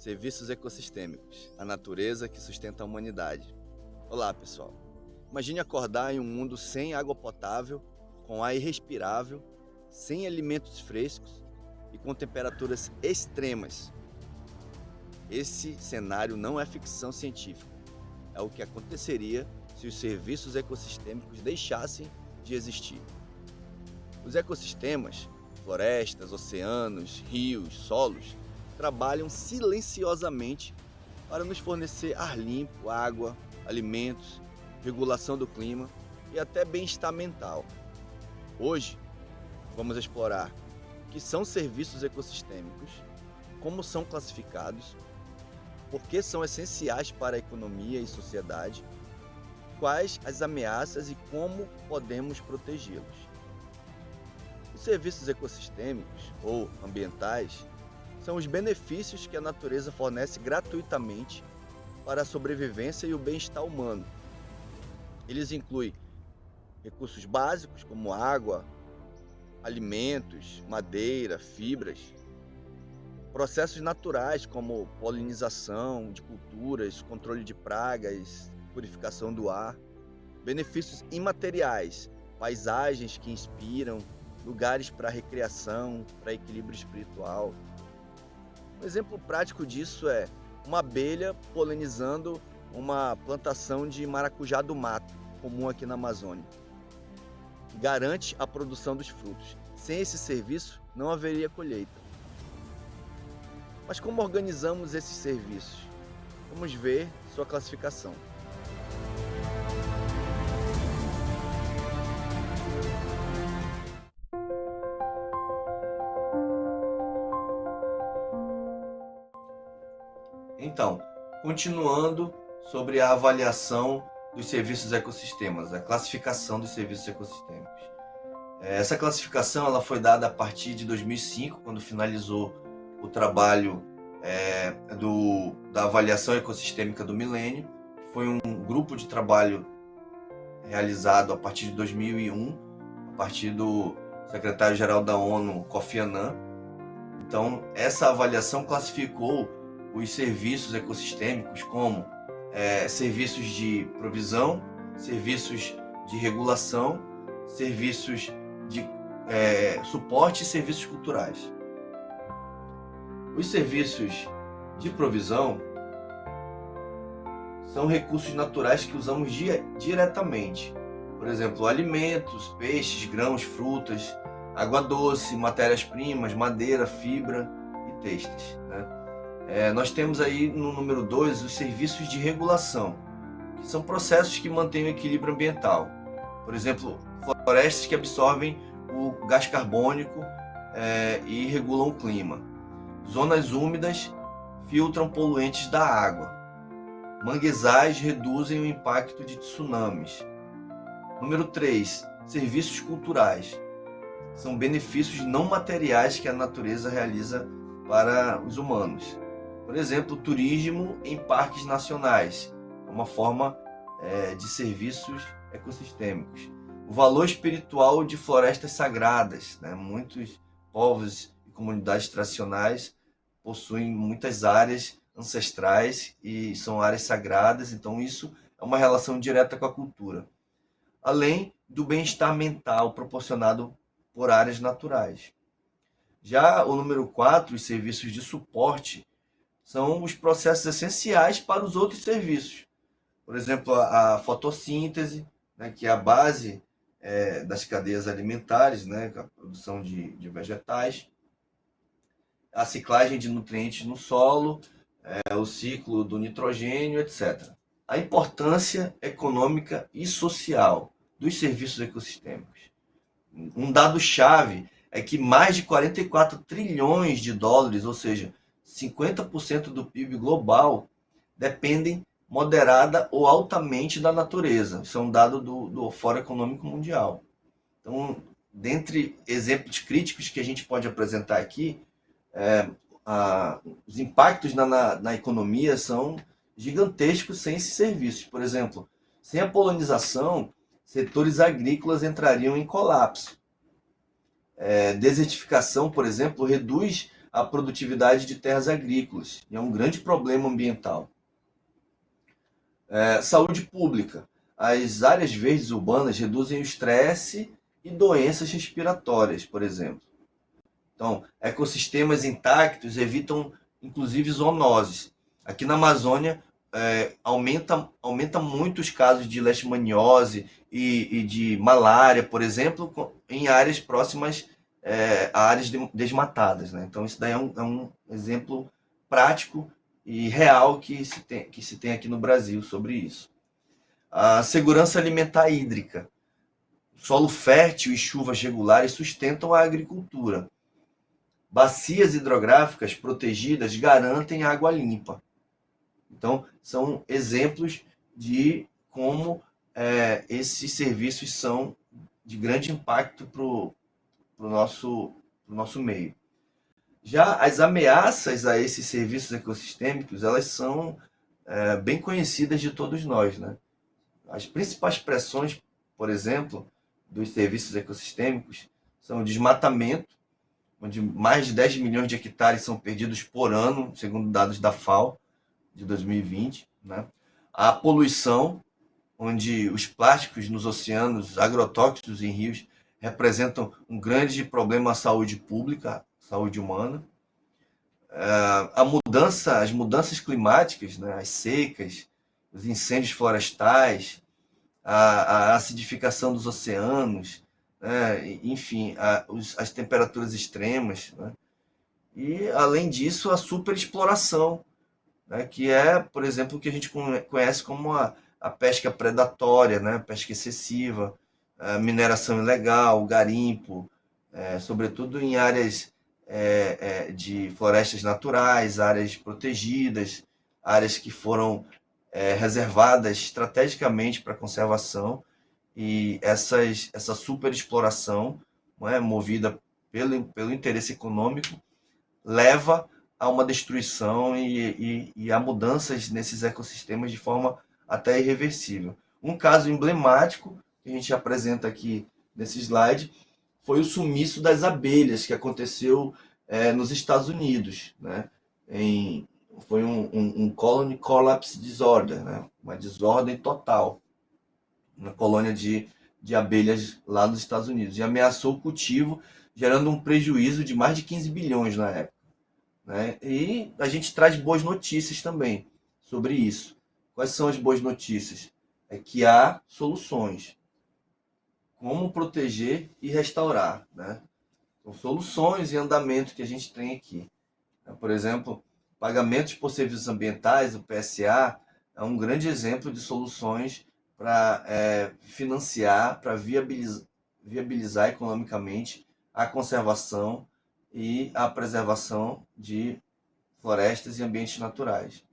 Serviços ecossistêmicos, a natureza que sustenta a humanidade. Olá, pessoal. Imagine acordar em um mundo sem água potável, com ar irrespirável, sem alimentos frescos e com temperaturas extremas. Esse cenário não é ficção científica. É o que aconteceria se os serviços ecossistêmicos deixassem de existir. Os ecossistemas, florestas, oceanos, rios, solos, trabalham silenciosamente para nos fornecer ar limpo, água, alimentos, regulação do clima e até bem-estar mental. Hoje, vamos explorar o que são serviços ecossistêmicos, como são classificados, por que são essenciais para a economia e sociedade, quais as ameaças e como podemos protegê-los. Os serviços ecossistêmicos ou ambientais são os benefícios que a natureza fornece gratuitamente para a sobrevivência e o bem-estar humano. Eles incluem recursos básicos como água, alimentos, madeira, fibras, processos naturais como polinização de culturas, controle de pragas, purificação do ar, benefícios imateriais, paisagens que inspiram, lugares para recreação, para equilíbrio espiritual. Um exemplo prático disso é uma abelha polinizando uma plantação de maracujá do mato, comum aqui na Amazônia. Garante a produção dos frutos. Sem esse serviço, não haveria colheita. Mas como organizamos esses serviços? Vamos ver sua classificação. Então, continuando sobre a avaliação dos serviços ecossistemas, a classificação dos serviços ecossistêmicos. Essa classificação ela foi dada a partir de 2005, quando finalizou o trabalho da avaliação ecossistêmica do milênio. Foi um grupo de trabalho realizado a partir de 2001, a partir do secretário-geral da ONU, Kofi Annan. Então, essa avaliação classificou os serviços ecossistêmicos como serviços de provisão, serviços de regulação, serviços de suporte e serviços culturais. Os serviços de provisão são recursos naturais que usamos diretamente. Por exemplo, alimentos, peixes, grãos, frutas, água doce, matérias-primas, madeira, fibra e têxteis, né? Nós temos aí no número 2 os serviços de regulação, que são processos que mantêm o equilíbrio ambiental. Por exemplo, florestas que absorvem o gás carbônico e regulam o clima. Zonas úmidas filtram poluentes da água. Manguezais reduzem o impacto de tsunamis. Número 3, serviços culturais. São benefícios não materiais que a natureza realiza para os humanos. Por exemplo, turismo em parques nacionais, uma forma de serviços ecossistêmicos. O valor espiritual de florestas sagradas, né? Muitos povos e comunidades tradicionais possuem muitas áreas ancestrais e são áreas sagradas, então isso é uma relação direta com a cultura. Além do bem-estar mental proporcionado por áreas naturais. Já o número 4, os serviços de suporte, são os processos essenciais para os outros serviços. Por exemplo, a fotossíntese, né, que é a base das cadeias alimentares, né, a produção de vegetais, a ciclagem de nutrientes no solo, o ciclo do nitrogênio, etc. A importância econômica e social dos serviços ecossistêmicos. Um dado-chave é que mais de 44 trilhões de dólares, ou seja, 50% do PIB global, dependem moderada ou altamente da natureza. Isso é um dado do Fórum Econômico Mundial. Então, dentre exemplos críticos que a gente pode apresentar aqui, os impactos na economia são gigantescos sem esses serviços. Por exemplo, sem a polinização, setores agrícolas entrariam em colapso. Desertificação, por exemplo, reduz a produtividade de terras agrícolas, e é um grande problema ambiental. Saúde pública. As áreas verdes urbanas reduzem o estresse e doenças respiratórias, por exemplo. Então, ecossistemas intactos evitam, inclusive, zoonoses. Aqui na Amazônia, aumenta muito os casos de leishmaniose e de malária, por exemplo, em áreas próximas a áreas desmatadas, né? Então, isso daí é um exemplo prático e real que se tem aqui no Brasil sobre isso. A segurança alimentar hídrica. Solo fértil e chuvas regulares sustentam a agricultura. Bacias hidrográficas protegidas garantem água limpa. Então, são exemplos de como esses serviços são de grande impacto para o nosso meio. Já as ameaças a esses serviços ecossistêmicos, elas são bem conhecidas de todos nós, né? As principais pressões, por exemplo, dos serviços ecossistêmicos são o desmatamento, onde mais de 10 milhões de hectares são perdidos por ano, segundo dados da FAO, de 2020, né? A poluição, onde os plásticos nos oceanos, agrotóxicos em rios, representam um grande problema à saúde pública, saúde humana. As mudanças climáticas, né? As secas, os incêndios florestais, a acidificação dos oceanos, né? Enfim, as temperaturas extremas, né? E, além disso, a superexploração, né? Que é, por exemplo, o que a gente conhece como a pesca predatória, né? Pesca excessiva, a mineração ilegal, o garimpo, sobretudo em áreas de florestas naturais, áreas protegidas, áreas que foram reservadas estrategicamente para conservação, e essa superexploração, não é, movida pelo interesse econômico, leva a uma destruição e a mudanças nesses ecossistemas de forma até irreversível. Um caso emblemático que a gente apresenta aqui nesse slide foi o sumiço das abelhas, que aconteceu nos Estados Unidos, né? Foi um colony collapse disorder, né? Uma desordem total na colônia de abelhas lá nos Estados Unidos, e ameaçou o cultivo, gerando um prejuízo de mais de 15 bilhões na época, né? E a gente traz boas notícias também sobre isso. Quais são as boas notícias? É que há soluções. Como proteger e restaurar, né? São soluções em andamento que a gente tem aqui. Por exemplo, pagamentos por serviços ambientais, o PSA, é um grande exemplo de soluções para financiar, para viabilizar economicamente a conservação e a preservação de florestas e ambientes naturais.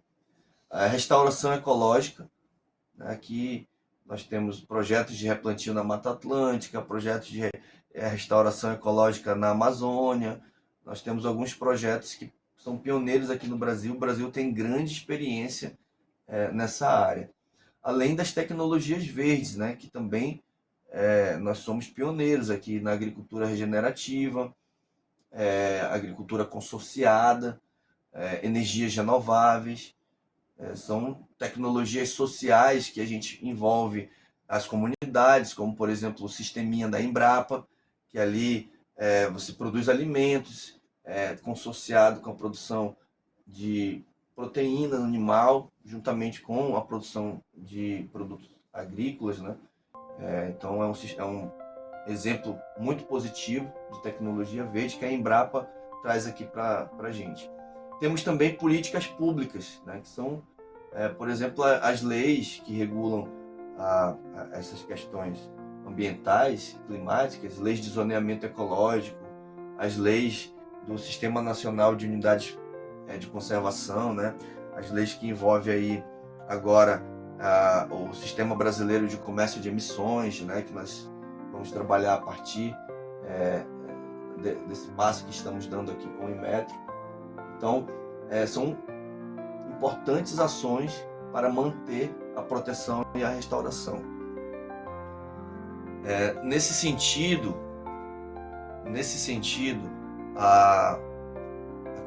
A restauração ecológica, né, aqui nós temos projetos de replantio na Mata Atlântica, projetos de restauração ecológica na Amazônia. Nós temos alguns projetos que são pioneiros aqui no Brasil. O Brasil tem grande experiência nessa área. Além das tecnologias verdes, né, que também nós somos pioneiros aqui na agricultura regenerativa, agricultura consorciada, energias renováveis. São tecnologias sociais que a gente envolve as comunidades, como, por exemplo, o sisteminha da Embrapa, que ali você produz alimentos, consorciado com a produção de proteína animal, juntamente com a produção de produtos agrícolas, né? Então é um exemplo muito positivo de tecnologia verde que a Embrapa traz aqui para a gente. Temos também políticas públicas, né, que são, por exemplo, as leis que regulam essas questões ambientais, climáticas, leis de zoneamento ecológico, as leis do Sistema Nacional de Unidades de Conservação, né, as leis que envolvem aí agora o Sistema Brasileiro de Comércio de Emissões, né, que nós vamos trabalhar a partir desse passo que estamos dando aqui com o Inmetro. Então, são importantes ações para manter a proteção e a restauração. Nesse sentido, a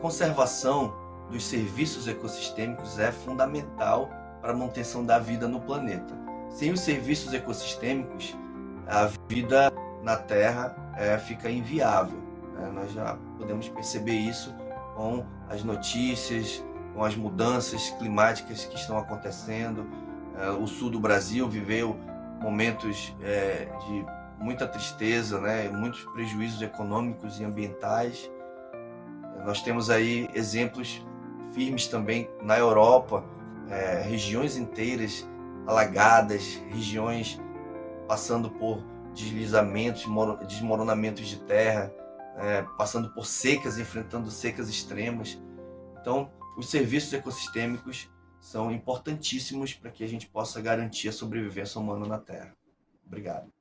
conservação dos serviços ecossistêmicos é fundamental para a manutenção da vida no planeta. Sem os serviços ecossistêmicos, a vida na Terra fica inviável. Nós já podemos perceber isso com as notícias, com as mudanças climáticas que estão acontecendo. O sul do Brasil viveu momentos de muita tristeza, muitos prejuízos econômicos e ambientais. Nós temos aí exemplos firmes também na Europa, regiões inteiras alagadas, regiões passando por deslizamentos, desmoronamentos de terra, passando por secas, enfrentando secas extremas. Então, os serviços ecossistêmicos são importantíssimos para que a gente possa garantir a sobrevivência humana na Terra. Obrigado.